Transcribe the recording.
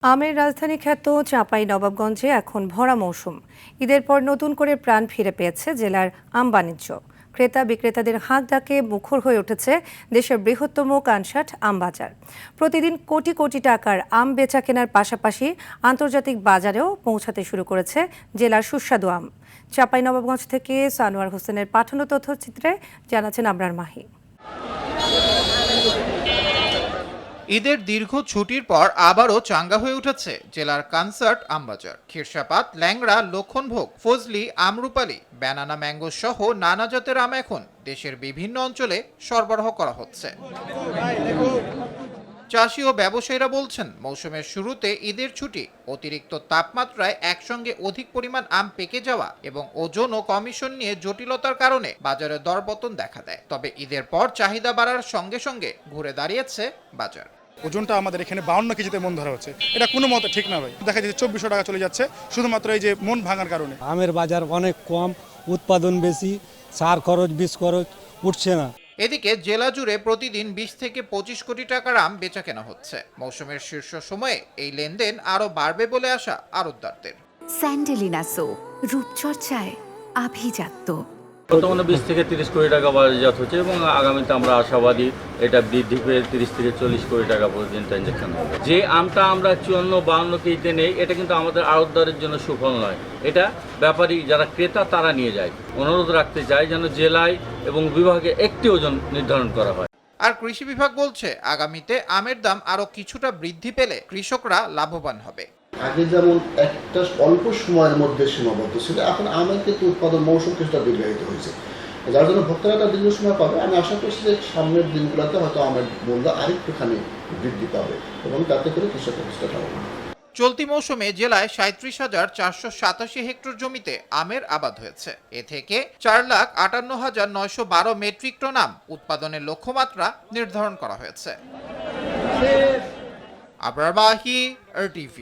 আমের রাজধানী খ্যাত চাঁপাইনবাবগঞ্জে এখন ভরা মৌসুম। ঈদের পর নতুন করে প্রাণ ফিরে পেয়েছে জেলার আম বাণিজ্য। ক্রেতা বিক্রেতাদের হাঁক ডাকে মুখর হয়ে উঠেছে দেশের বৃহত্তম কানসাট আম বাজার। প্রতিদিন কোটি কোটি টাকার আম বেচা কেনার পাশাপাশি আন্তর্জাতিক বাজারেও পৌঁছাতে শুরু করেছে জেলার সুস্বাদু আম। চাঁপাইনবাবগঞ্জ থেকে সানোয়ার হোসেনের পাঠানো তথ্যচিত্রে জানাচ্ছেন আবরার মাহি। ঈদের দীর্ঘ ছুটির পর আবারও চাঙ্গা হয়ে উঠেছে জেলার কানসার্ট আমবাজার। খিরসাপাত, ল্যাংড়া, লক্ষণভোগ, ফজলি, আমরুপালি, ব্যানানা ম্যাঙ্গো সহ নানা জাতের আম এখন দেশের বিভিন্ন অঞ্চলে সরবরাহ করা হচ্ছে। চাষি ও ব্যবসায়ীরা বলছেন, মৌসুমের শুরুতে ঈদের ছুটি, অতিরিক্ত তাপমাত্রায় একসঙ্গে অধিক পরিমাণ আম পেকে যাওয়া এবং ওজন ও কমিশন নিয়ে জটিলতার কারণে বাজারে দরপতন দেখা দেয়। তবে ঈদের পর চাহিদা বাড়ার সঙ্গে সঙ্গে ঘুরে দাঁড়িয়েছে বাজার। ওজনটা আমাদের এখানে 52 কেজিতে মন ধরা হচ্ছে, এটা কোনো মতে ঠিক না ভাই। দেখা যাচ্ছে 2400 টাকা চলে যাচ্ছে শুধুমাত্র এই যে মন ভাঙার কারণে। আমের বাজার অনেক কম, উৎপাদন বেশি, সার খরচ, বীজ খরচ উঠছে না। এদিকে জেলা জুড়ে প্রতিদিন 20 থেকে 25 কোটি টাকার আম বেচা কেনা হচ্ছে। মৌসুমের শীর্ষ সময়ে এই লেনদেন আরো বাড়বে বলে আশা আড়তদারদের। স্যান্ডেলিনা সো, রূপচর্চায় আভিজাত্য। বর্তমানে 20 থেকে 30 কোটি টাকা বাজারজাত হচ্ছে এবং আগামীতে আমরা আশাবাদী এটা বৃদ্ধি পেয়ে 30 থেকে 40 কোটি টাকা পর্যন্ত ট্রানজাকশন হবে। যে আমটা আমরা 54-52 কেজিতে নেই, এটা কিন্তু আমাদের আড়তদারের জন্য সুফল নয়, এটা ব্যাপারী যারা ক্রেতা তারা নিয়ে যায়। অনুরোধ রাখতে চাই যেন জেলায় এবং বিভাগে একটি ওজন নির্ধারণ করা হয়। আর কৃষি বিভাগ বলছে, আগামীতে আমের দাম আরো কিছুটা বৃদ্ধি পেলে কৃষকরা লাভবান হবে। আগে যেমন একটা অল্প সময়ের মধ্যে সীমাবদ্ধ ছিল, এখন আমের কিন্তু উৎপাদন মৌসুম কিছুটা দীর্ঘায়িত হয়েছে, যার জন্য ভোক্তারা একটা দীর্ঘ সময় পাবে। আমি আশা করছি যে সামনের দিনগুলোতে হয়তো আমের মূল্য আরেকটুখানি বৃদ্ধি পাবে এবং তাতে করে কৃষকের কিছুটা লাভবান। চলতি মৌসুমে জেলায় 37,487 হেক্টর জমিতে আমের আবাদ হয়েছে। এ থেকে 4,58,912 মেট্রিক টন আম উৎপাদনের লক্ষ্যমাত্রা নির্ধারণ করা হয়েছে। আবরার মাহি, RTV।